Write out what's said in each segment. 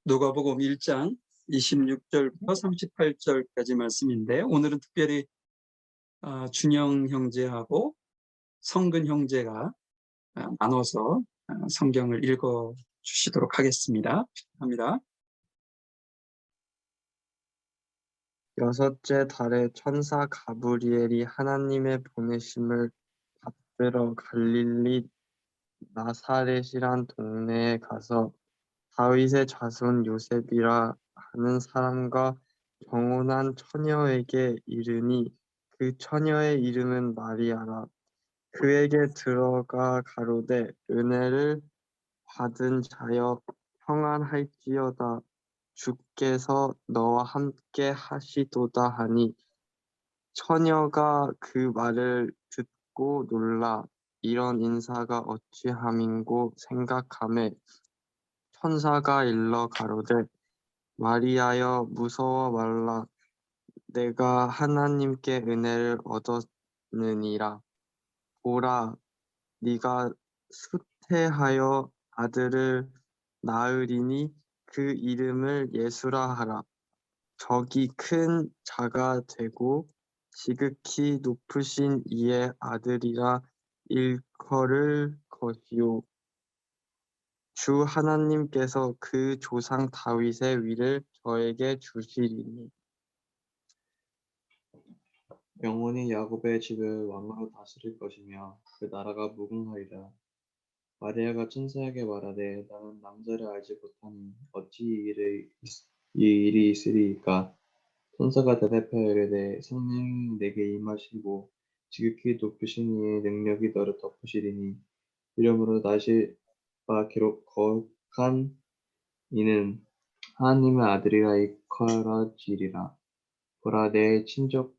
누가복음 1장 26절부터 38절까지 말씀인데, 오늘은 특별히 준영 형제하고 성근 형제가 나눠서 성경을 읽어 주시도록 하겠습니다. 합니다. 여섯째 달에 천사 가브리엘이 하나님의 보내심을 받들어 갈릴리 나사렛이란 동네에 가서 다윗의 자손 요셉이라 하는 사람과 정혼한 처녀에게 이르니, 그 처녀의 이름은 마리아라. 그에게 들어가 가로되, 은혜를 받은 자여, 평안할지어다. 주께서 너와 함께 하시도다 하니, 처녀가 그 말을 듣고 놀라 이런 인사가 어찌함인고 생각하매, 천사가 일러 가로되, 마리아여, 무서워 말라. 내가 하나님께 은혜를 얻었느니라. 보라, 네가 수태하여 아들을 낳으리니 그 이름을 예수라 하라. 적이 큰 자가 되고 지극히 높으신 이의 아들이라 일컬을 것이요, 주 하나님께서 그 조상 다윗의 위를 저에게 주시리니. 영원히 야곱의 집을 왕으로 다스릴 것이며 그 나라가 무궁하리라. 마리아가 천사에게 말하되, 나는 남자를 알지 못하니 어찌 이 일이 있으리이까. 천사가 대답하여 이르되, 성령이 내게 임하시고 지극히 높으신 이의 능력이 너를 덮으시리니, 이러므로 나시바 거룩한 이는 하나님의 아들이라 일컬어지리라. 보라, 내 친족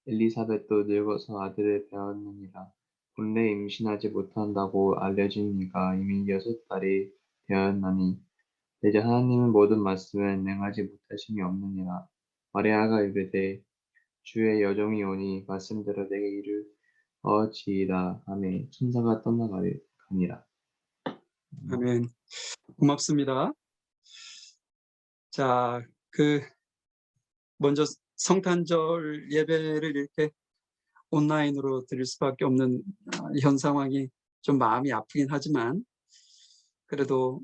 엘리사벳도 늙어서 아들을 배었느니라. 본래 임신하지 못한다고 알려진 이가 이미 6달이 되었나니, 대저 하나님은 모든 말씀을 능하지 못하심이 없느니라. 마리아가 이르되, 주의 여종이 오니 말씀대로 내게 이루어지이다 하매 천사가 떠나가니라. 아멘. 고맙습니다. 자, 먼저 성탄절 예배를 이렇게 온라인으로 드릴 수밖에 없는 현 상황이 좀 마음이 아프긴 하지만, 그래도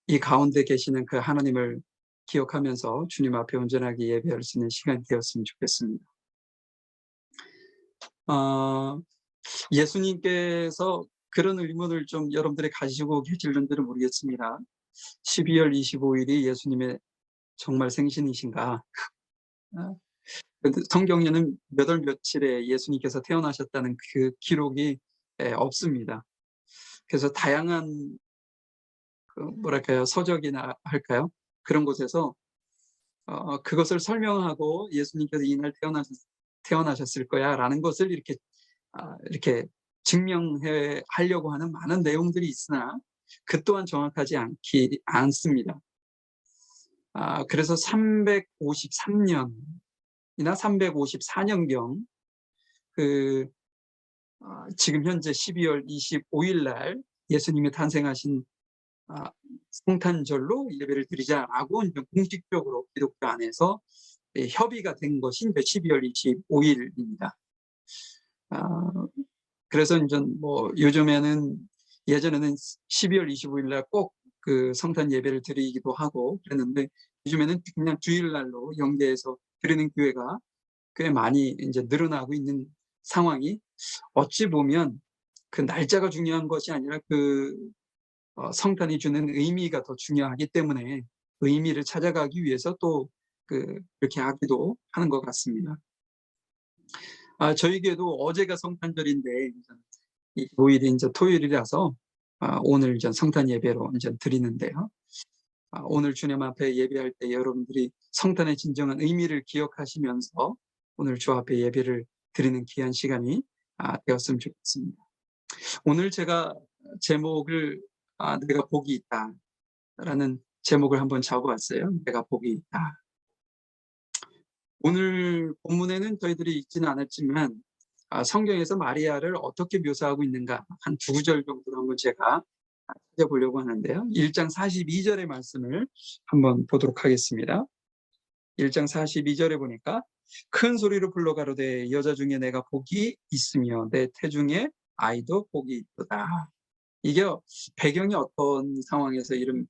이 가운데 계시는 그 하나님을 기억하면서 주님 앞에 온전하게 예배할 수 있는 시간이 되었으면 좋겠습니다. 예수님께서 그런 의문을 좀 여러분들이 가지고 계실는지는 모르겠습니다. 12월 25일이 예수님의 정말 생신이신가? 성경에는 몇 월 며칠에 예수님께서 태어나셨다는 그 기록이 없습니다. 그래서 다양한 뭐랄까요, 서적이나 할까요? 그런 곳에서 그것을 설명하고 예수님께서 이날 태어나셨을 거야라는 것을 이렇게 증명해 하려고 하는 많은 내용들이 있으나 그 또한 정확하지 않습니다. 그래서 353년이나 354년경 지금 현재 12월 25일 날 예수님이 탄생하신 성탄절로 예배를 드리자라고 공식적으로 기독교 안에서 협의가 된 것이 12월 25일입니다. 그래서 이제 뭐 요즘에는, 예전에는 12월 25일 날 꼭 그 성탄 예배를 드리기도 하고 그랬는데, 요즘에는 그냥 주일날로 연계해서 드리는 교회가 꽤 많이 이제 늘어나고 있는 상황이, 어찌 보면 그 날짜가 중요한 것이 아니라 성탄이 주는 의미가 더 중요하기 때문에 의미를 찾아가기 위해서 또 그렇게 하기도 하는 것 같습니다. 저희 교회도 어제가 성탄절인데 25일이 이제 토요일이라서 오늘 이제 성탄 예배로 이제 드리는데요. 오늘 주님 앞에 예배할 때 여러분들이 성탄의 진정한 의미를 기억하시면서 오늘 주 앞에 예배를 드리는 귀한 시간이 되었으면 좋겠습니다. 오늘 제가 제목을 내가 복이 있다라는 제목을 한번 잡아봤어요. 내가 복이 있다. 오늘 본문에는 저희들이 읽지는 않았지만 성경에서 마리아를 어떻게 묘사하고 있는가 한 2구절 정도로 한번 제가 찾아보려고 하는데요. 1장 42절의 말씀을 한번 보도록 하겠습니다. 1장 42절에 보니까 큰 소리로 불러 가로되 여자 중에 내가 복이 있으며 내 태중에 아이도 복이 있도다. 이게 배경이 어떤 상황에서 이런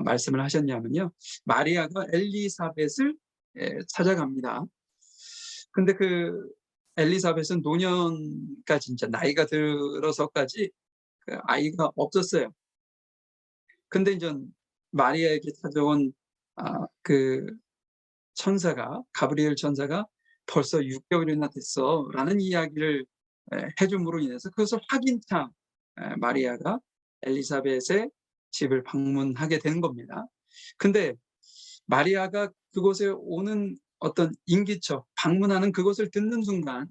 말씀을 하셨냐면요. 마리아가 엘리사벳을 찾아갑니다. 근데 그 엘리사벳은 노년까지 이제 나이가 들어서까지 그 아이가 없었어요. 근데 이제 마리아에게 찾아온 그 천사가 가브리엘 천사가 벌써 6개월이나 됐어라는 이야기를 해줌으로 인해서 그것을 확인차 마리아가 엘리사벳의 집을 방문하게 된 겁니다. 근데 마리아가 그곳에 오는 어떤 인기척 방문하는 그것을 듣는 순간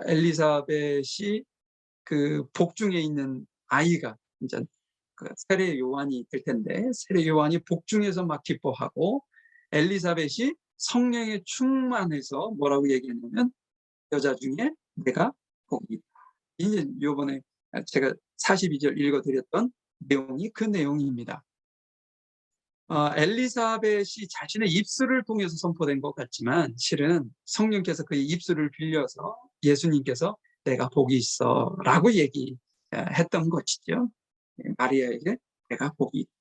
엘리사벳이 그 복중에 있는 아이가 이제 그 세례 요한이 될 텐데 세례 요한이 복중에서 막 기뻐하고 엘리사벳이 성령에 충만해서 뭐라고 얘기했냐면 여자 중에 내가 복이 있다. 이제 요번에 제가 42절 읽어드렸던 내용이 그 내용입니다. 엘리사벳이 자신의 입술을 통해서 선포된 것 같지만 실은 성령께서 그의 입술을 빌려서 예수님께서 내가 복이 있어 라고 얘기했던 것이죠. 마리아에게 내가 복이 있다.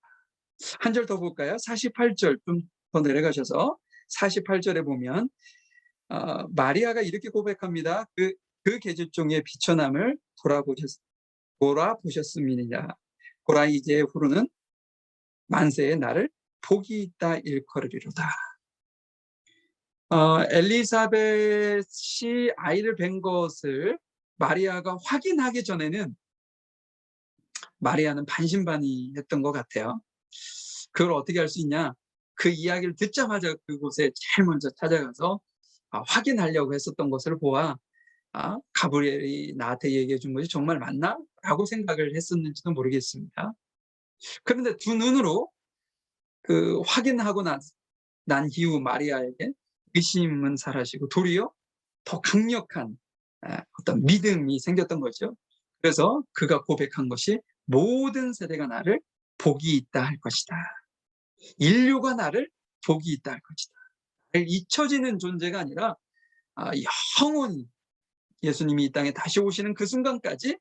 한 절 더 볼까요? 48절 좀 더 내려가셔서 48절에 보면 마리아가 이렇게 고백합니다. 그 계집종의 비천함을 돌아보셨음이니라. 보라 이제 후로는 만세의 나를 복이 있다 일컬으리로다. 엘리사벳이 아이를 뵌 것을 마리아가 확인하기 전에는 마리아는 반신반의했던 것 같아요. 그걸 어떻게 할 수 있냐? 그 이야기를 듣자마자 그곳에 제일 먼저 찾아가서 확인하려고 했었던 것을 보아 가브리엘이 나한테 얘기해 준 것이 정말 맞나? 라고 생각을 했었는지도 모르겠습니다. 그런데 두 눈으로 그 확인하고 난 이후 마리아에게 의심은 사라지고 도리어 더 강력한 어떤 믿음이 생겼던 거죠. 그래서 그가 고백한 것이 모든 세대가 나를 복이 있다 할 것이다. 인류가 나를 복이 있다 할 것이다. 잊혀지는 존재가 아니라 영원히 예수님이 이 땅에 다시 오시는 그 순간까지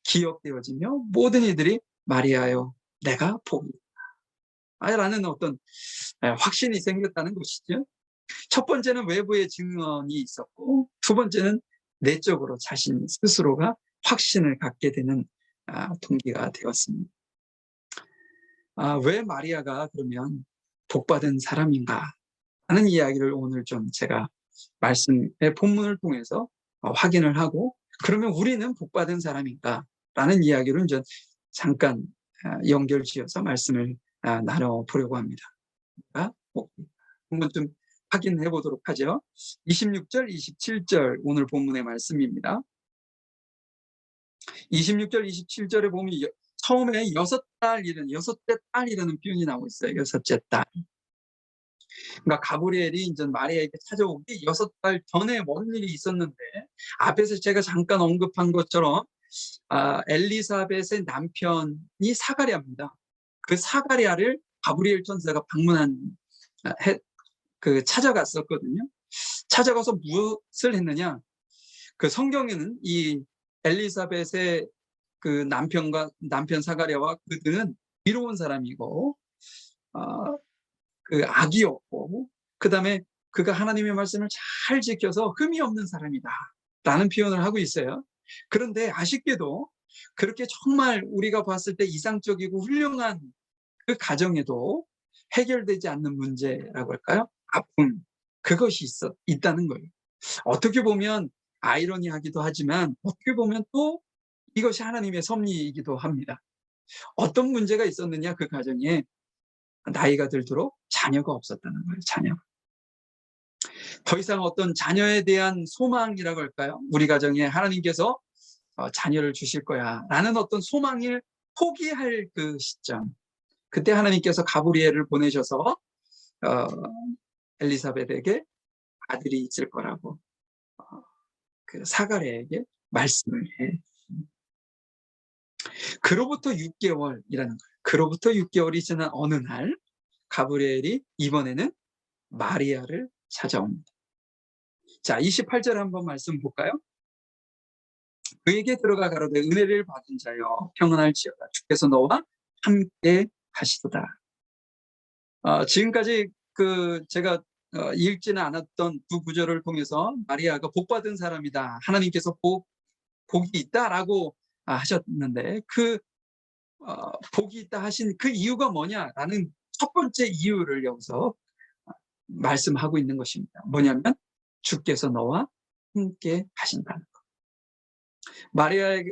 기억되어지며 모든 이들이 마리아여 내가 복이 있다 라는 어떤 확신이 생겼다는 것이죠. 첫 번째는 외부의 증언이 있었고 두 번째는 내적으로 자신 스스로가 확신을 갖게 되는 동기가 되었습니다. 왜 마리아가 그러면 복받은 사람인가 하는 이야기를 오늘 좀 제가 말씀의 본문을 통해서 확인을 하고 그러면 우리는 복받은 사람인가 라는 이야기를 이제 잠깐 연결지어서 말씀을 나눠보려고 합니다. 한번 좀 확인해 보도록 하죠. 26절, 27절 오늘 본문의 말씀입니다. 26절, 27절에 보면 처음에 여섯째 딸이라는 표현이 나오고 있어요. 여섯째 딸. 그러니까 가브리엘이 이제 마리아에게 찾아오기 6달 전에 뭔 일이 있었는데 앞에서 제가 잠깐 언급한 것처럼 엘리사벳의 남편이 사가랴입니다. 그 사가랴를 가브리엘 천사가 찾아갔었거든요. 찾아가서 무엇을 했느냐? 그 성경에는 이 엘리사벳의 그 남편 사가랴와 그들은 이로운 사람이고 그 악이었고 그다음에 그가 하나님의 말씀을 잘 지켜서 흠이 없는 사람이다 라는 표현을 하고 있어요. 그런데 아쉽게도 그렇게 정말 우리가 봤을 때 이상적이고 훌륭한 그 가정에도 해결되지 않는 문제라고 할까요? 아픔, 그것이 있다는 거예요. 어떻게 보면 아이러니하기도 하지만 어떻게 보면 또 이것이 하나님의 섭리이기도 합니다. 어떤 문제가 있었느냐 그 가정에 나이가 들도록 자녀가 없었다는 거예요. 자녀. 더 이상 어떤 자녀에 대한 소망이라고 할까요? 우리 가정에 하나님께서 자녀를 주실 거야 라는 어떤 소망을 포기할 그 시점. 그때 하나님께서 가브리엘을 보내셔서 엘리사벳에게 아들이 있을 거라고 그 사가랴에게 말씀을 해. 그로부터 6개월이라는 거예요. 그로부터 6개월이 지난 어느 날 가브리엘이 이번에는 마리아를 찾아옵니다. 자, 28절 한번 말씀 볼까요? 그에게 들어가 가로되 은혜를 받은 자여 평안할지어다 주께서 너와 함께 하시도다. 지금까지 제가 읽지는 않았던 두 구절을 통해서 마리아가 복받은 사람이다. 하나님께서 복이 있다라고 하셨는데 복이 있다 하신 그 이유가 뭐냐라는 첫 번째 이유를 여기서 말씀하고 있는 것입니다. 뭐냐면 주께서 너와 함께 하신다는 것.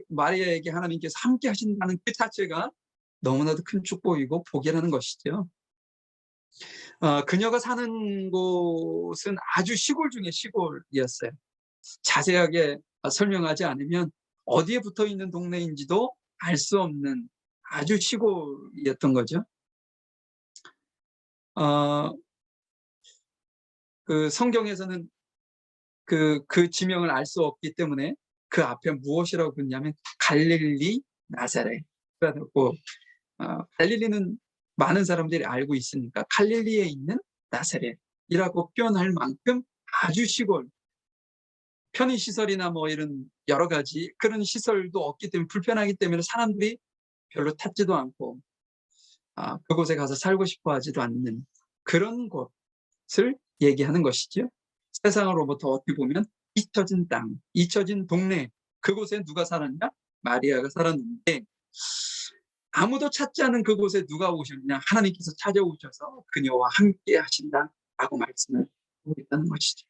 마리아에게 하나님께서 함께 하신다는 그 자체가 너무나도 큰 축복이고 복이라는 것이죠. 그녀가 사는 곳은 아주 시골 중에 시골이었어요. 자세하게 설명하지 않으면 어디에 붙어 있는 동네인지도 알 수 없는 아주 시골이었던 거죠. 성경에서는 그 지명을 알 수 없기 때문에 그 앞에 무엇이라고 했냐면 갈릴리 나사렛이라고. 갈릴리는 많은 사람들이 알고 있으니까 갈릴리에 있는 나사렛이라고 표현할 만큼 아주 시골, 편의시설이나 뭐 이런 여러 가지 그런 시설도 없기 때문에 불편하기 때문에 사람들이 별로 찾지도 않고 그곳에 가서 살고 싶어 하지도 않는 그런 곳을 얘기하는 것이죠. 세상으로부터 어떻게 보면 잊혀진 땅, 잊혀진 동네, 그곳에 누가 살았냐? 마리아가 살았는데 아무도 찾지 않은 그곳에 누가 오셨냐? 하나님께서 찾아오셔서 그녀와 함께 하신다라고 말씀을 하고 있다는 것이죠.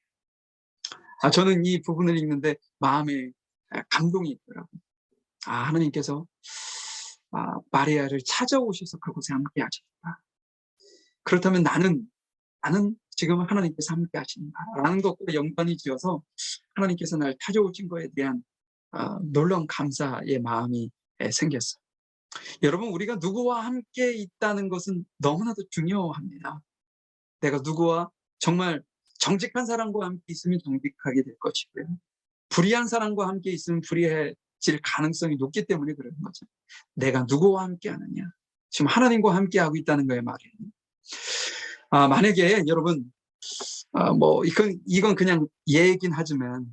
저는 이 부분을 읽는데 마음에 감동이 있더라고요. 하나님께서 마리아를 찾아오셔서 그곳에 함께 하셨다. 그렇다면 나는 지금 하나님께서 함께 하신다라는 것과 연관이 지어서 하나님께서 날 찾아오신 것에 대한 놀라운 감사의 마음이 생겼어요. 여러분, 우리가 누구와 함께 있다는 것은 너무나도 중요합니다. 내가 누구와 정말 정직한 사람과 함께 있으면 정직하게 될 것이고요. 불의한 사람과 함께 있으면 불의해질 가능성이 높기 때문에 그러는 거죠. 내가 누구와 함께 하느냐. 지금 하나님과 함께 하고 있다는 거예요, 말이에요. 만약에 여러분, 이건 그냥 예이긴 하지만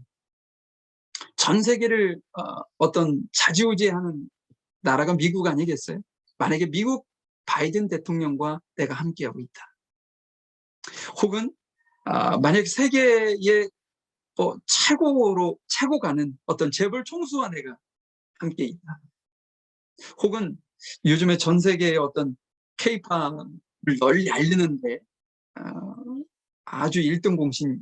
전 세계를 어떤 좌지우지하는 나라가 미국 아니겠어요? 만약에 미국 바이든 대통령과 내가 함께하고 있다. 혹은 만약에 세계의 최고 가는 어떤 재벌 총수와 내가 함께 있다. 혹은 요즘에 전 세계의 어떤 K-팝을 널리 알리는데 아주 1등 공신이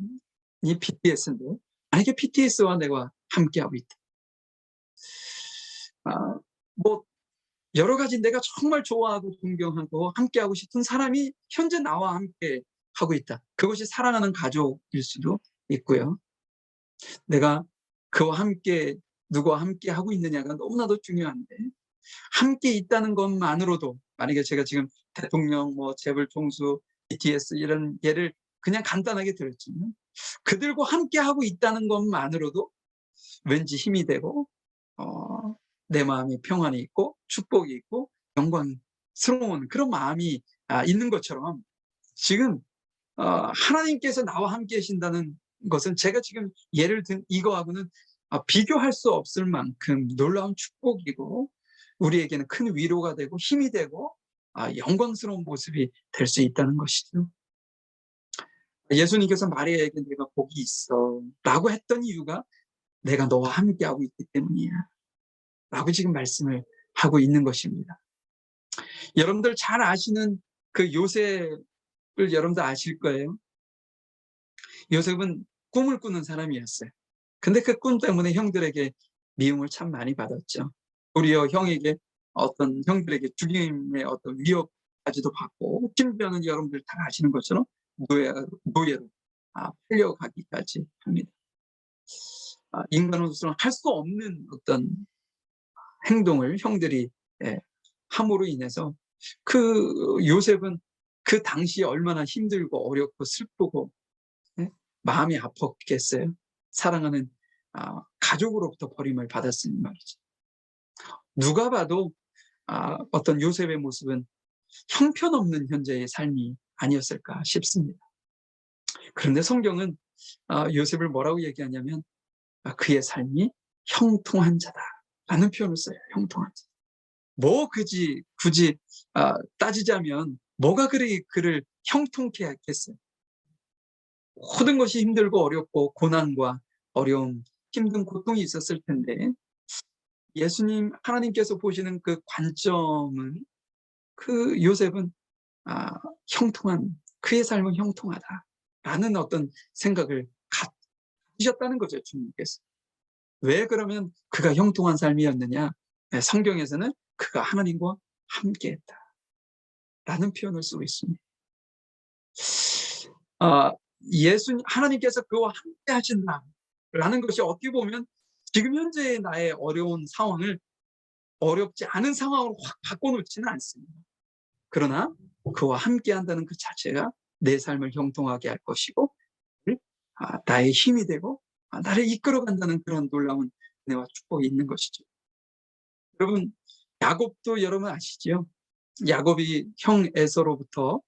BTS인데 만약에 BTS와 내가 함께하고 있다. 여러 가지 내가 정말 좋아하고 존경하고 함께하고 싶은 사람이 현재 나와 함께 하고 있다. 그것이 사랑하는 가족일 수도 있고요. 내가 그와 함께 누구와 함께 하고 있느냐가 너무나도 중요한데 함께 있다는 것만으로도 만약에 제가 지금 대통령, 재벌 총수, BTS 이런 예를 그냥 간단하게 들었지만 그들과 함께 하고 있다는 것만으로도 왠지 힘이 되고 내 마음이 평안이 있고 축복이 있고 영광스러운 그런 마음이 있는 것처럼 지금 하나님께서 나와 함께 하신다는 것은 제가 지금 예를 든 이거하고는 비교할 수 없을 만큼 놀라운 축복이고 우리에게는 큰 위로가 되고 힘이 되고 영광스러운 모습이 될 수 있다는 것이죠. 예수님께서 마리아에게 내가 복이 있어 라고 했던 이유가 내가 너와 함께하고 있기 때문이야 라고 지금 말씀을 하고 있는 것입니다. 여러분들 잘 아시는 그 요셉을 여러분들 아실 거예요. 요셉은 꿈을 꾸는 사람이었어요. 근데 그 꿈 때문에 형들에게 미움을 참 많이 받았죠. 도리어 어떤 형들에게 죽임의 어떤 위협까지도 받고 심지어는 여러분들 다 아시는 것처럼 노예로 팔려가기까지 합니다. 인간으로서는 할 수 없는 어떤 행동을 형들이 함으로 인해서 그 요셉은 그 당시에 얼마나 힘들고 어렵고 슬프고 마음이 아팠겠어요. 사랑하는 가족으로부터 버림을 받았으니 말이죠. 누가 봐도 어떤 요셉의 모습은 형편없는 현재의 삶이 아니었을까 싶습니다. 그런데 성경은 요셉을 뭐라고 얘기하냐면 그의 삶이 형통한 자다라는 표현을 써요. 형통한 자. 뭐 굳이 따지자면 뭐가 그를 형통케 하겠어요. 모든 것이 힘들고 어렵고 고난과 어려움, 힘든 고통이 있었을 텐데 하나님께서 보시는 그 관점은 그 요셉은 형통한, 그의 삶은 형통하다라는 어떤 생각을 가지셨다는 거죠, 주님께서. 왜 그러면 그가 형통한 삶이었느냐? 성경에서는 그가 하나님과 함께했다라는 표현을 쓰고 있습니다. 하나님께서 그와 함께 하신다라는 것이 어떻게 보면 지금 현재의 나의 어려운 상황을 어렵지 않은 상황으로 확 바꿔놓지는 않습니다. 그러나 그와 함께 한다는 그 자체가 내 삶을 형통하게 할 것이고 나의 힘이 되고 나를 이끌어간다는 그런 놀라운 은혜와 축복이 있는 것이죠. 여러분, 야곱도 여러분 아시죠? 야곱이 형 에서로부터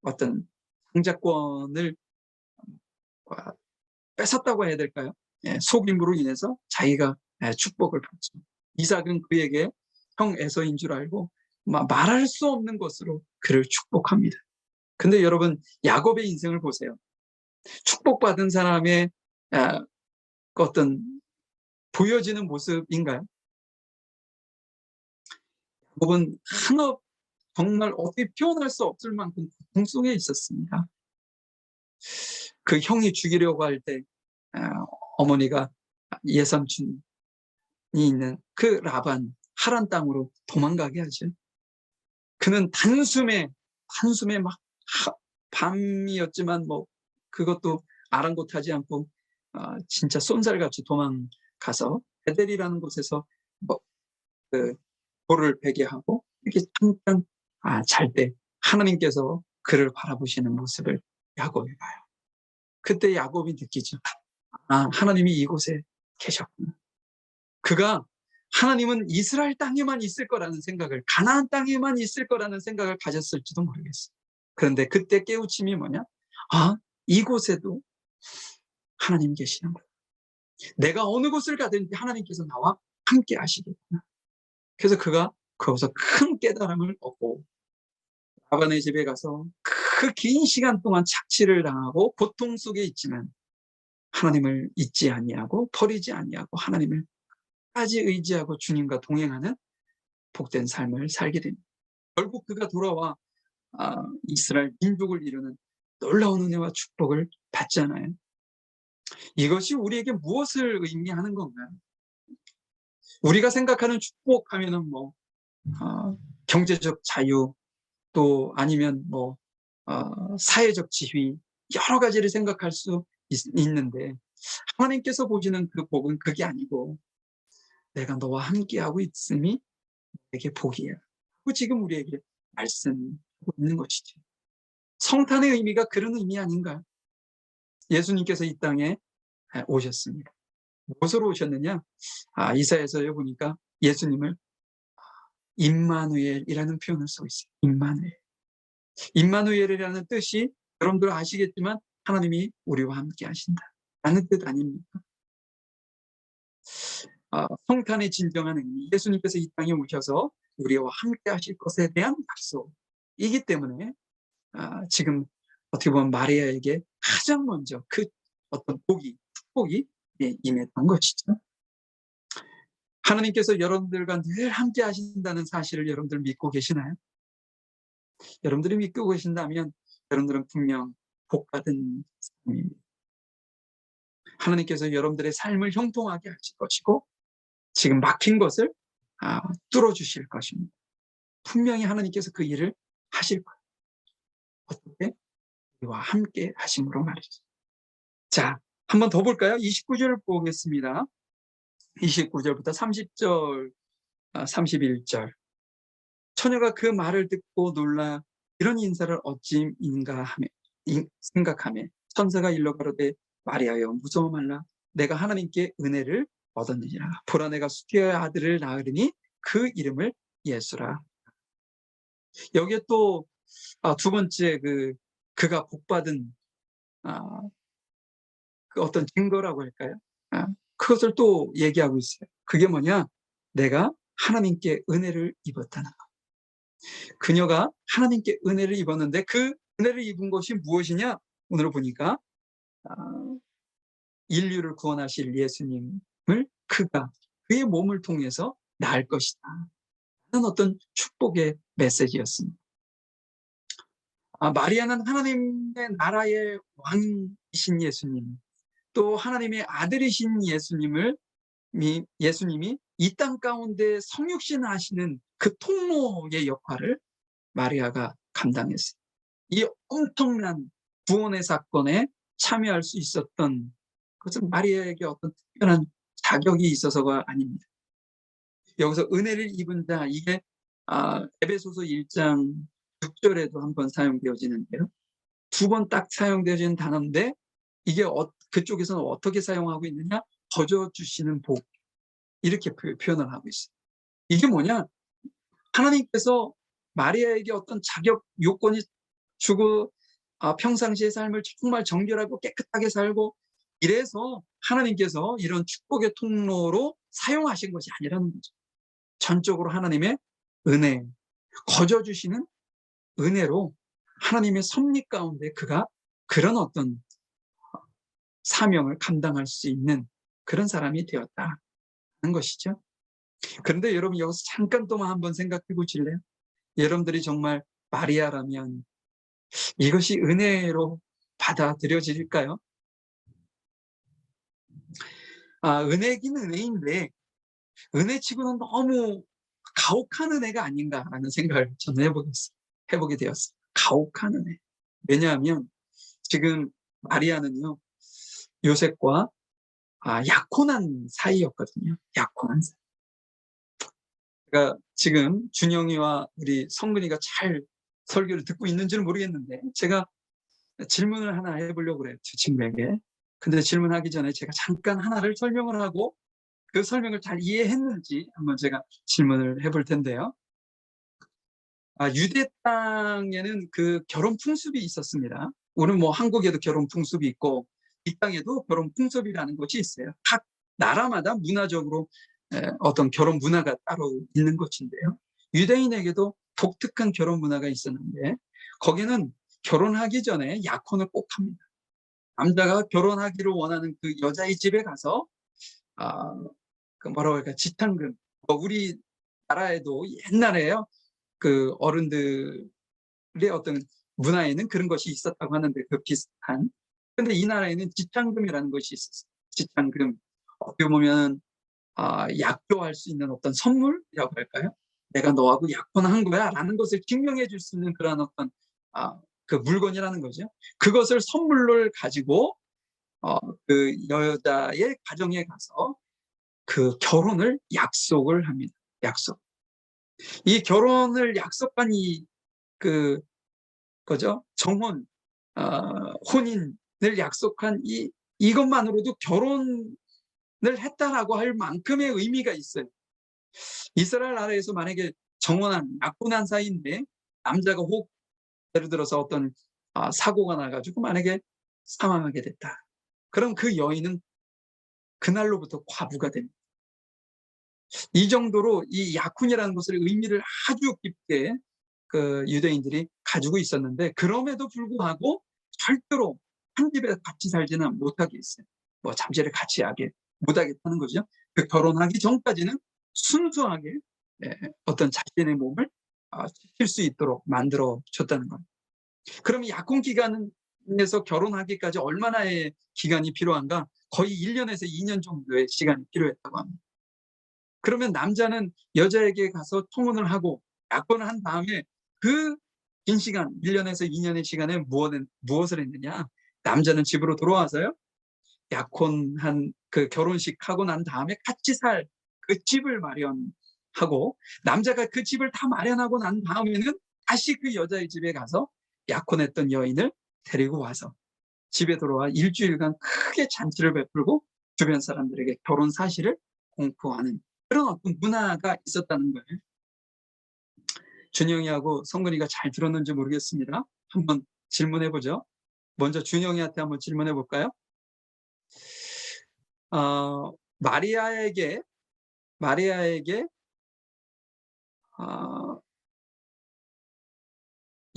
어떤 장자권을 뺏었다고 해야 될까요? 속임으로 인해서 자기가 축복을 받죠. 이삭은 그에게 형 에서인 줄 알고 말할 수 없는 것으로 그를 축복합니다. 근데 여러분, 야곱의 인생을 보세요. 축복받은 사람의 어떤 보여지는 모습인가요? 야곱은 한없 정말 어떻게 표현할 수 없을 만큼 고통 속에 있었습니다. 그 형이 죽이려고 할 때 어머니가 예삼촌이 있는 그 라반 하란 땅으로 도망가게 하죠. 그는 단숨에 막 밤이었지만 그것도 아랑곳하지 않고 진짜 쏜살같이 도망가서 베델이라는 곳에서 그 돌을 베게 하고 이렇게 잠깐 잘 때 하나님께서 그를 바라보시는 모습을 야곱이 봐요. 그때 야곱이 느끼죠. 하나님이 이곳에 계셨구나. 그가 하나님은 이스라엘 땅에만 있을 거라는 생각을, 가나안 땅에만 있을 거라는 생각을 가졌을지도 모르겠어요. 그런데 그때 깨우침이 뭐냐? 이곳에도 하나님 계시는구나. 내가 어느 곳을 가든지 하나님께서 나와 함께 하시겠구나. 그래서 그가 거기서 큰 깨달음을 얻고 라반의 집에 가서 그 긴 시간 동안 착취를 당하고 고통 속에 있지만 하나님을 잊지 아니하고 버리지 아니하고 하나님을 까지 의지하고 주님과 동행하는 복된 삶을 살게 됩니다. 결국 그가 돌아와 이스라엘 민족을 이루는 놀라운 은혜와 축복을 받잖아요. 이것이 우리에게 무엇을 의미하는 건가요? 우리가 생각하는 축복하면은 경제적 자유, 또 아니면 사회적 지위, 여러 가지를 생각할 수 있는데 하나님께서 보시는 그 복은 그게 아니고 내가 너와 함께하고 있음이 내게 복이야. 그 지금 우리에게 말씀하고 있는 것이죠. 성탄의 의미가 그런 의미 아닌가? 예수님께서 이 땅에 오셨습니다. 무엇으로 오셨느냐? 이사야서에 보니까 예수님을 임마누엘이라는 표현을 쓰고 있어요. 임마누엘. 임마누엘이라는 뜻이 여러분들 아시겠지만 하나님이 우리와 함께 하신다라는 뜻 아닙니까? 성탄의 진정한 의미, 예수님께서 이 땅에 오셔서 우리와 함께 하실 것에 대한 약속이기 때문에 지금 어떻게 보면 마리아에게 가장 먼저 그 어떤 축복이 임했던 것이죠. 하나님께서 여러분들과 늘 함께 하신다는 사실을 여러분들 믿고 계시나요? 여러분들이 믿고 계신다면 여러분들은 분명 복받은 삶입니다. 하나님께서 여러분들의 삶을 형통하게 하실 것이고 지금 막힌 것을 뚫어주실 것입니다. 분명히 하나님께서 그 일을 하실 거예요. 어떻게? 우리와 함께 하심으로 말이죠. 자, 한 번 더 볼까요? 29절 보겠습니다. 29절부터 30절, 31절. 처녀가 그 말을 듣고 놀라 이런 인사를 어찌인가 생각하며 천사가 일러 가로되 마리아여 무서워 말라. 내가 하나님께 은혜를 얻었느니라. 보라 내가 수티의 아들을 낳으리니 그 이름을 예수라. 여기에 또 두 번째 그가 복받은 그 어떤 증거라고 할까요? 그것을 또 얘기하고 있어요. 그게 뭐냐? 내가 하나님께 은혜를 입었다는 것. 그녀가 하나님께 은혜를 입었는데 그 은혜를 입은 것이 무엇이냐? 오늘 보니까 인류를 구원하실 예수님을 그가 그의 몸을 통해서 낳을 것이다 하는 어떤 축복의 메시지였습니다. 마리아는 하나님의 나라의 왕이신 예수님, 또 하나님의 아들이신 예수님이 이 땅 가운데 성육신 하시는 그 통로의 역할을 마리아가 감당했어요. 이 엄청난 구원의 사건에 참여할 수 있었던 그것은 마리아에게 어떤 특별한 자격이 있어서가 아닙니다. 여기서 은혜를 입은 자, 이게 에베소서 1장 6절에도 한번 사용되어지는데요. 두 번 딱 사용되어지는 단어인데 이게 그쪽에서는 어떻게 사용하고 있느냐? 거저 주시는 복, 이렇게 표현을 하고 있어요. 이게 뭐냐? 하나님께서 마리아에게 어떤 자격 요건이 주고 평상시의 삶을 정말 정결하고 깨끗하게 살고 이래서 하나님께서 이런 축복의 통로로 사용하신 것이 아니라는 거죠. 전적으로 하나님의 은혜, 거저 주시는 은혜로 하나님의 섭리 가운데 그가 그런 어떤 사명을 감당할 수 있는 그런 사람이 되었다는 것이죠. 그런데 여러분 여기서 잠깐 또만 한번 생각해 보실래요? 여러분들이 정말 마리아라면 이것이 은혜로 받아들여질까요? 은혜긴 은혜인데 은혜치고는 너무 가혹한 은혜가 아닌가라는 생각을 저는 해보게 되었어요. 가혹한 은혜. 왜냐하면 지금 마리아는요 요셉과 약혼한 사이였거든요. 약혼한 사이. 그러니까 지금 준영이와 우리 성근이가 잘 설교를 듣고 있는지는 모르겠는데 제가 질문을 하나 해보려고 그래요. 두 친구에게. 근데 질문하기 전에 제가 잠깐 하나를 설명을 하고 그 설명을 잘 이해했는지 한번 제가 질문을 해볼 텐데요. 유대 땅에는 그 결혼 풍습이 있었습니다. 오늘 뭐 한국에도 결혼 풍습이 있고 이 땅에도 결혼 풍습이라는 것이 있어요. 각 나라마다 문화적으로 어떤 결혼 문화가 따로 있는 것인데요. 유대인에게도 독특한 결혼 문화가 있었는데 거기는 결혼하기 전에 약혼을 꼭 합니다. 남자가 결혼하기를 원하는 그 여자의 집에 가서 그 뭐라고 할까 지탕금. 우리 나라에도 옛날에요 그 어른들의 어떤 문화에는 그런 것이 있었다고 하는데 그 비슷한. 근데 이 나라에는 지탕금이라는 것이 있었어요. 지탕금. 어떻게 보면 약조할 수 있는 어떤 선물이라고 할까요? 내가 너하고 약혼한 거야 라는 것을 증명해 줄 수 있는 그런 어떤 그 물건이라는 거죠. 그것을 선물로 가지고 그 여자의 가정에 가서 그 결혼을 약속을 합니다. 약속. 이 결혼을 약속한 거죠. 정혼, 혼인을 약속한 이것만으로도 결혼을 했다라고 할 만큼의 의미가 있어요. 이스라엘 나라에서 만약에 약혼한 사이인데 남자가 혹 예를 들어서 어떤 사고가 나가지고 만약에 사망하게 됐다. 그럼 그 여인은 그날로부터 과부가 됩니다. 이 정도로 이 약혼이라는 것을 의미를 아주 깊게 그 유대인들이 가지고 있었는데 그럼에도 불구하고 절대로 한 집에 같이 살지는 못하게 했어요. 뭐 잠자리를 같이 하게 못하겠다는 거죠. 그 결혼하기 전까지는 순수하게 어떤 자신의 몸을 지킬 수 있도록 만들어 줬다는 거예요. 그럼 약혼 기간에서 결혼하기까지 얼마나의 기간이 필요한가? 거의 1년에서 2년 정도의 시간이 필요했다고 합니다. 그러면 남자는 여자에게 가서 통혼을 하고 약혼을 한 다음에 그 긴 시간, 1년에서 2년의 시간에 무엇을 했느냐? 남자는 집으로 돌아와서요. 약혼한 그 결혼식 하고 난 다음에 같이 살 그 집을 마련하고 남자가 그 집을 다 마련하고 난 다음에는 다시 그 여자의 집에 가서 약혼했던 여인을 데리고 와서 집에 돌아와 일주일간 크게 잔치를 베풀고 주변 사람들에게 결혼 사실을 공포하는 그런 어떤 문화가 있었다는 거예요. 준영이하고 성근이가 잘 들었는지 모르겠습니다. 한번 질문해 보죠. 먼저 준영이한테 한번 질문해 볼까요? 마리아에게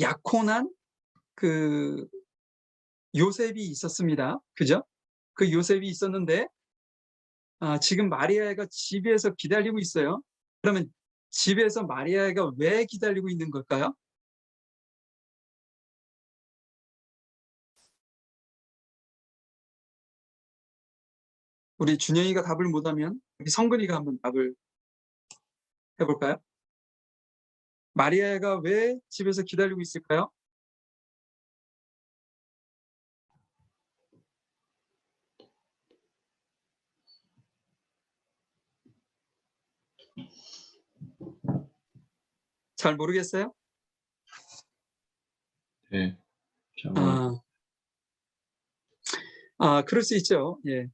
약혼한 그 요셉이 있었습니다. 그죠? 그 요셉이 있었는데 지금 마리아가 집에서 기다리고 있어요. 그러면 집에서 마리아가 왜 기다리고 있는 걸까요? 우리 준영이가 답을 못하면 우리 성근이가 한번 답을 해볼까요? 마리아가 왜 집에서 기다리고 있을까요? 잘 모르겠어요? 네. 잘 그럴 수 있죠. 예.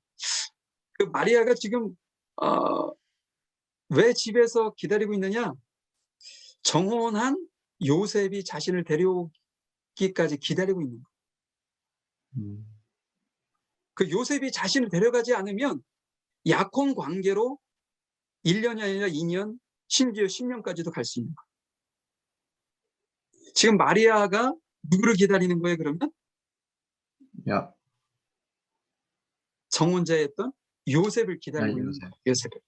그 마리아가 지금 왜 집에서 기다리고 있느냐? 정혼한 요셉이 자신을 데려오기까지 기다리고 있는 거예요. 그 요셉이 자신을 데려가지 않으면 약혼 관계로 1년이 아니라 2년, 심지어 10년까지도 갈 수 있는 거예요. 지금 마리아가 누구를 기다리는 거예요, 그러면? 야, 정혼자였던 요셉을 기다리고 있는 요셉. 거예요. 요셉을.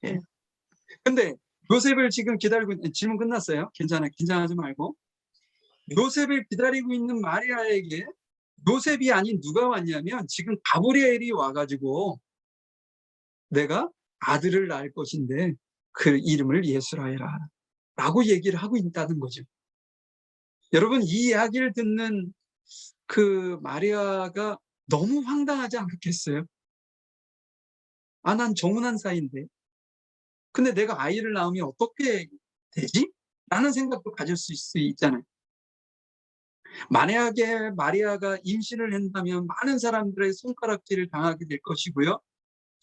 예. 근데 요셉을 지금 기다리고 있는, 질문 끝났어요. 괜찮아요. 긴장하지 말고. 요셉을 기다리고 있는 마리아에게 요셉이 아닌 누가 왔냐면 지금 가브리엘이 와가지고 내가 아들을 낳을 것인데 그 이름을 예수라 해라 라고 얘기를 하고 있다는 거죠. 여러분, 이 이야기를 듣는 그 마리아가 너무 황당하지 않겠어요? 난 정혼한 사이인데 근데 내가 아이를 낳으면 어떻게 되지? 라는 생각도 가질 수 있잖아요. 만약에 마리아가 임신을 한다면 많은 사람들의 손가락질을 당하게 될 것이고요.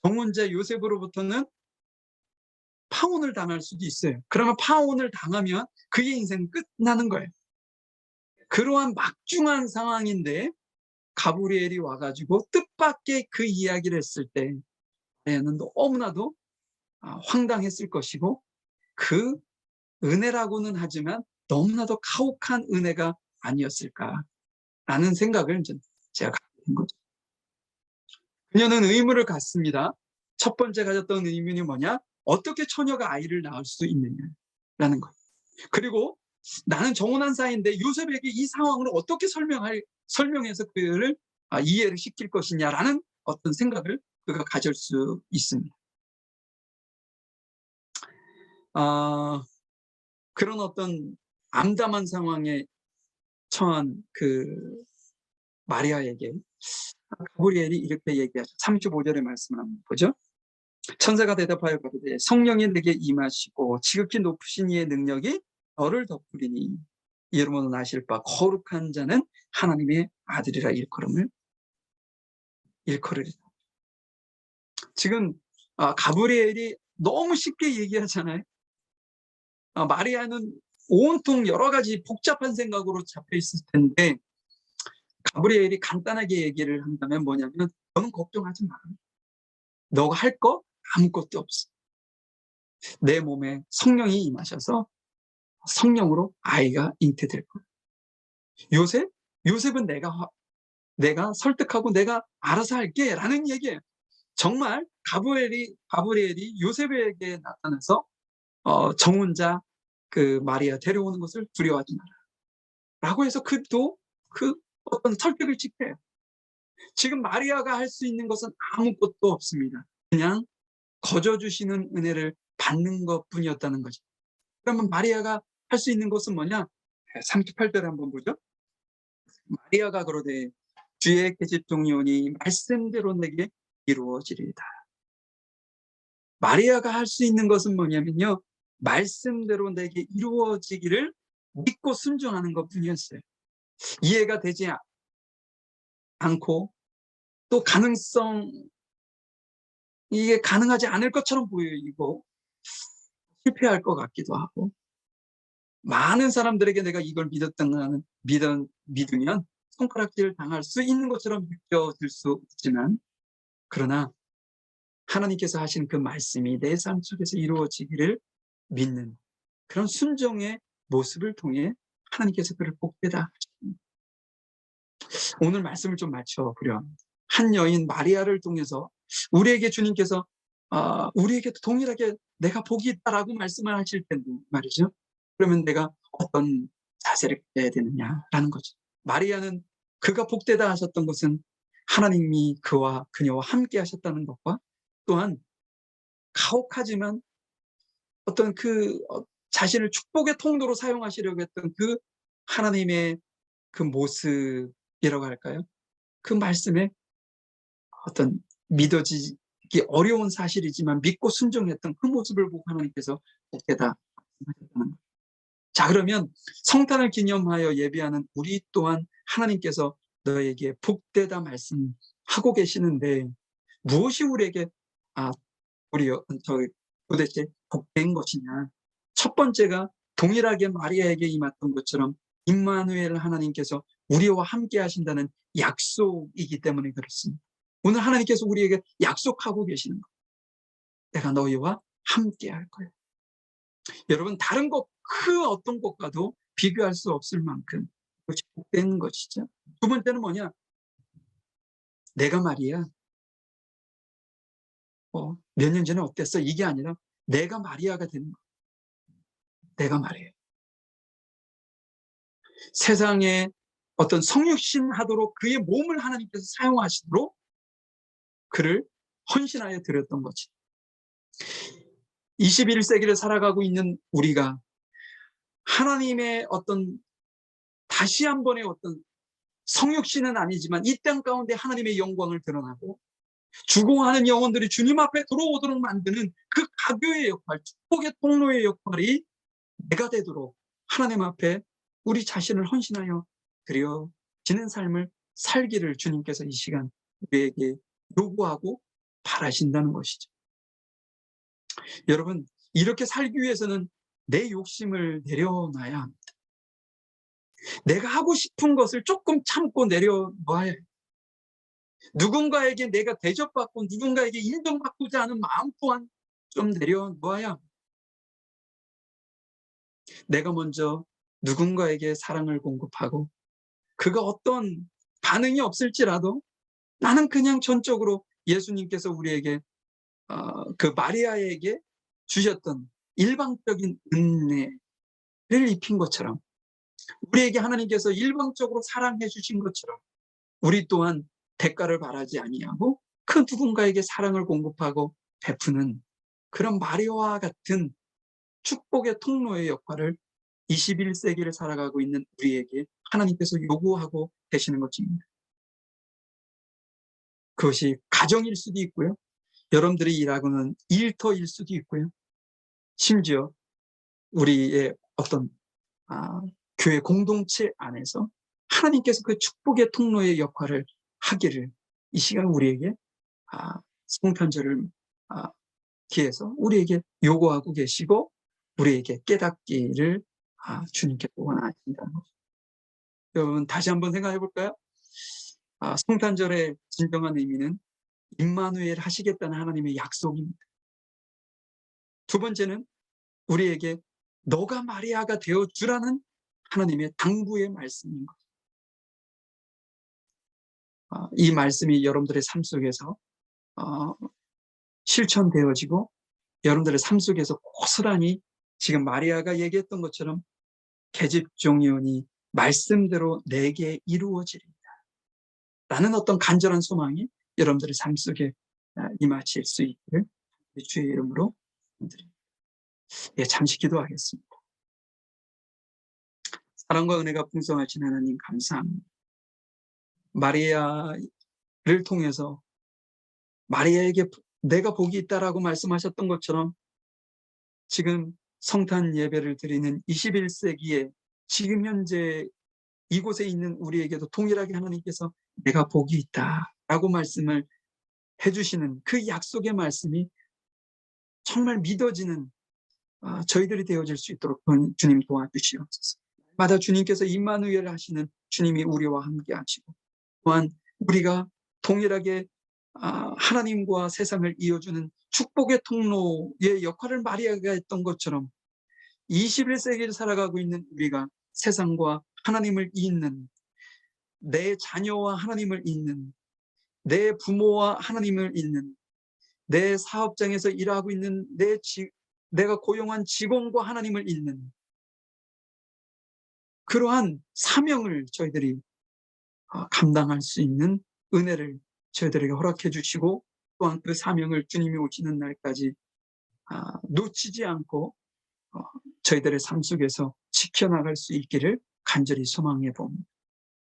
정혼자 요셉으로부터는 파혼을 당할 수도 있어요. 그러면 파혼을 당하면 그의 인생은 끝나는 거예요. 그러한 막중한 상황인데 가브리엘이 와가지고 뜻밖의 그 이야기를 했을 때 마리아는 너무나도 황당했을 것이고 그 은혜라고는 하지만 너무나도 가혹한 은혜가 아니었을까라는 생각을 제가 갖게 된 거죠. 그녀는 의문을 갖습니다. 첫 번째 가졌던 의문이 뭐냐? 어떻게 처녀가 아이를 낳을 수 있느냐라는 거예요. 그리고 나는 정혼한 사이인데 요셉에게 이 상황을 어떻게 설명해서 그를 이해를 시킬 것이냐라는 어떤 생각을 그가 가질 수 있습니다. 그런 어떤 암담한 상황에 처한 그 마리아에게 가브리엘이 이렇게 얘기하죠. 35절의 말씀을 한번 보죠. 천사가 대답하여 가로되 성령이 내게 임하시고 지극히 높으신 이의 능력이 너를 덮으리니 이러므로 나실 바 거룩한 자는 하나님의 아들이라 일컬으리라. 지금 가브리엘이 너무 쉽게 얘기하잖아요. 마리아는 온통 여러 가지 복잡한 생각으로 잡혀 있을 텐데 가브리엘이 간단하게 얘기를 한다면 뭐냐면 너는 걱정하지 마. 너가 할 거 아무것도 없어. 내 몸에 성령이 임하셔서 성령으로 아이가 잉태될 거야. 요셉은 내가 설득하고 내가 알아서 할게 라는 얘기예요. 정말 가브리엘이 요셉에게 나타나서 정혼자 그 마리아 데려오는 것을 두려워하지 마라 라고 해서 그도 그 어떤 설득을 지켜요. 지금 마리아가 할 수 있는 것은 아무것도 없습니다. 그냥 거저주시는 은혜를 받는 것뿐이었다는 거죠. 그러면 마리아가 할 수 있는 것은 뭐냐? 38절에 한번 보죠. 마리아가 그러되 주의 계집 종이오니 말씀대로 내게 이루어지리이다. 마리아가 할 수 있는 것은 뭐냐면요. 말씀대로 내게 이루어지기를 믿고 순종하는 것뿐이었어요. 이해가 되지 않고 또 가능성 이게 가능하지 않을 것처럼 보이고 실패할 것 같기도 하고, 많은 사람들에게 내가 이걸 믿으면 손가락질 당할 수 있는 것처럼 느껴질 수 있지만, 그러나 하나님께서 하신 그 말씀이 내 삶 속에서 이루어지기를 믿는 그런 순종의 모습을 통해 하나님께서 그를 복되다 하십니다. 오늘 말씀을 좀 맞춰보렴. 한 여인 마리아를 통해서 우리에게 주님께서 우리에게도 동일하게 내가 복이 있다라고 말씀을 하실 텐데 말이죠. 그러면 내가 어떤 자세를 해야 되느냐라는 거죠. 마리아는 그가 복되다 하셨던 것은 하나님이 그녀와 함께 하셨다는 것과, 또한 가혹하지만 어떤 자신을 축복의 통로로 사용하시려고 했던 그 하나님의 그 모습이라고 할까요? 그 말씀에 어떤 믿어지기 어려운 사실이지만 믿고 순종했던 그 모습을 보고 하나님께서 복되다 말씀하셨다는 거예요. 자, 그러면 성탄을 기념하여 예배하는 우리 또한 하나님께서 너에게 복되다 말씀하고 계시는데, 무엇이 우리에게 도대체 복된 것이냐? 첫 번째가 동일하게 마리아에게 임했던 것처럼 임마누엘 하나님께서 우리와 함께 하신다는 약속이기 때문에 그렇습니다. 오늘 하나님께서 우리에게 약속하고 계시는 거예요. 내가 너희와 함께 할 거예요. 여러분, 다른 것 그 어떤 것과도 비교할 수 없을 만큼 그것이 복된 것이죠. 두 번째는 뭐냐? 내가 말이야 몇 년 전에 어땠어? 이게 아니라 내가 마리아가 되는 거예요. 내가 말이에요. 세상에 어떤 성육신 하도록 그의 몸을 하나님께서 사용하시도록 그를 헌신하여 드렸던 거지. 21세기를 살아가고 있는 우리가 하나님의 다시 한 번의 성육신은 아니지만 이 땅 가운데 하나님의 영광을 드러나고 죽어가는 영혼들이 주님 앞에 들어오도록 만드는 그 가교의 역할, 축복의 통로의 역할이 내가 되도록 하나님 앞에 우리 자신을 헌신하여 드려지는 삶을 살기를 주님께서 이 시간 우리에게 요구하고 바라신다는 것이죠. 여러분, 이렇게 살기 위해서는 내 욕심을 내려놔야 합니다. 내가 하고 싶은 것을 조금 참고 내려놔야 해요. 누군가에게 내가 대접받고 누군가에게 인정받고자 하는 마음 또한 좀 내려놓아야 합니다. 내가 먼저 누군가에게 사랑을 공급하고 그가 어떤 반응이 없을지라도 나는 그냥 전적으로 예수님께서 우리에게 그 마리아에게 주셨던 일방적인 은혜를 입힌 것처럼, 우리에게 하나님께서 일방적으로 사랑해 주신 것처럼 우리 또한 대가를 바라지 아니하고 그 누군가에게 사랑을 공급하고 베푸는 그런 마리아와 같은 축복의 통로의 역할을 21세기를 살아가고 있는 우리에게 하나님께서 요구하고 계시는 것입니다. 그것이 가정일 수도 있고요. 여러분들이 일하고는 일터일 수도 있고요. 심지어 우리의 교회 공동체 안에서 하나님께서 그 축복의 통로의 역할을 하기를 이 시간 우리에게 성탄절을 기해서 우리에게 요구하고 계시고 우리에게 깨닫기를 주님께서 원하신다는 것입니다. 여러분, 다시 한번 생각해 볼까요? 성탄절의 진정한 의미는 임마누엘 하시겠다는 하나님의 약속입니다. 두 번째는 우리에게 너가 마리아가 되어주라는 하나님의 당부의 말씀인 것. 이 말씀이 여러분들의 삶 속에서 실천되어지고 여러분들의 삶 속에서 고스란히 지금 마리아가 얘기했던 것처럼 계집종이오니 말씀대로 내게 이루어지리라 라는 어떤 간절한 소망이 여러분들의 삶 속에 임하실 수 있기를 주의 이름으로 드립니다. 잠시 기도하겠습니다. 사랑과 은혜가 풍성하신 하나님 감사합니다. 마리아를 통해서 마리아에게 내가 복이 있다라고 말씀하셨던 것처럼 지금 성탄 예배를 드리는 21세기에 지금 현재 이곳에 있는 우리에게도 동일하게 하나님께서 내가 복이 있다라고 말씀을 해주시는 그 약속의 말씀이 정말 믿어지는 저희들이 되어질 수 있도록 주님 도와주시옵소서. 마다 주님께서 임마누엘 하시는 주님이 우리와 함께 하시고, 또한 우리가 동일하게 하나님과 세상을 이어주는 축복의 통로의 역할을 마리아가 했던 것처럼 21세기를 살아가고 있는 우리가 세상과 하나님을 잇는, 내 자녀와 하나님을 잇는, 내 부모와 하나님을 잇는, 내 사업장에서 일하고 있는 내가 고용한 직원과 하나님을 잇는 그러한 사명을 저희들이 감당할 수 있는 은혜를 저희들에게 허락해 주시고, 또한 그 사명을 주님이 오시는 날까지 놓치지 않고 저희들의 삶 속에서 지켜나갈 수 있기를 간절히 소망해 봅니다.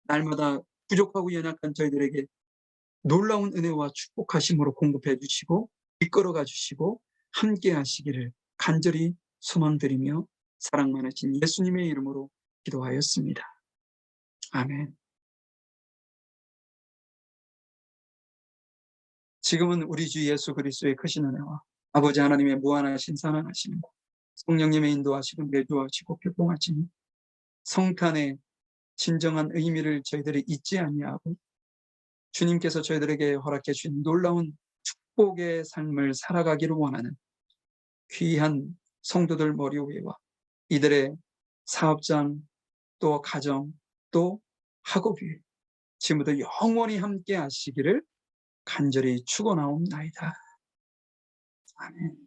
날마다 부족하고 연약한 저희들에게 놀라운 은혜와 축복하심으로 공급해 주시고 이끌어가 주시고 함께 하시기를 간절히 소망드리며 사랑 많으신 예수님의 이름으로 기도하였습니다. 아멘. 지금은 우리 주 예수 그리스도의 크신 은혜와 아버지 하나님의 무한하신 사랑하심과 성령님의 인도하시고 내주하시고 교통하시니 성탄의 진정한 의미를 저희들이 잊지 아니하고 주님께서 저희들에게 허락해 주신 놀라운 축복의 삶을 살아가기를 원하는 귀한 성도들 머리 위에와 이들의 사업장, 또 가정, 또 학업 위에 지금부터 영원히 함께 하시기를 간절히 축원하옵나이다. 아멘.